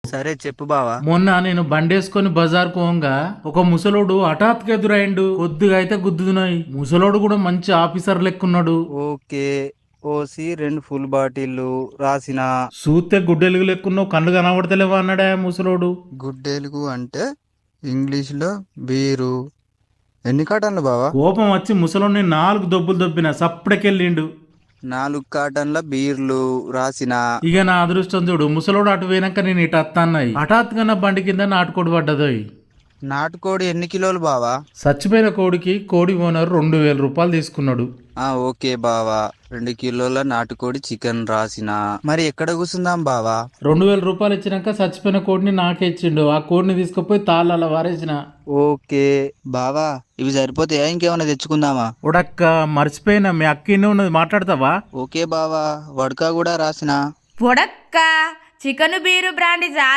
సరే చెప్పు బావా. మొన్న నేను బండేసుకొని బజార్ పోంగా ఒక ముసలోడు హఠాత్తుగా ఎదురైండు. కొద్దిగా అయితే గుద్దుతున్నాయి. ముసలోడు కూడా మంచి ఆఫీసర్ లెక్కున్నాడు. ఓకే. ఓసి 2 ఫుల్ బాటిల్లు రాసిన. చూస్తే గుడ్డెలుగు లెక్కున్నావు, కళ్ళు కనబడతలేవా అన్నాడా ముసలోడు. గుడ్డేలుగు అంటే ఇంగ్లీష్లో బీరు. ఎన్ని కాటన్లు బావా? కోపం వచ్చి ముసలోడిని 4 దొబ్బులు దొబ్బిన సప్పుడకెళ్ళిండు. 4 కాటన్ల బీర్లు రాసిన. ఇక నా అదృష్టం చూడు, ముసలోడు అటు పోయినాక నేను ఇటు అత్తన్నాయి. హఠాత్తుగా నా బండి కింద నాటుకోడి పడ్డదోయ్. నాటుకోడి ఎన్ని కిలోలు బావా? చచ్చిపోయిన కోడికి కోడి ఓనర్ 2000 రూపాయలు తీసుకున్నాడు. ఓకే బావా. 2 కిలోల నాటుకోడి చికెన్ రాసిన. మరి ఎక్కడ కూర్చుందాం బావా? 2000 రూపాయలు ఇచ్చినాక చచ్చిపోయిన కోడిని నాకే ఇచ్చిండు. ఆ కోడిని తీసుకుపోయి తాళ్ళ వారేసిన. ఓకే బావా, ఇవి సరిపోతాయా? ఇంకేమైనా తెచ్చుకుందామా? ఉడక్క మర్చిపోయినా, మీ అక్కినే ఉన్నది, మాట్లాడతావా? ఓకే బావా. వడకా కూడా రాసిన. పొడక్క చికెన్ బీరు బ్రాండి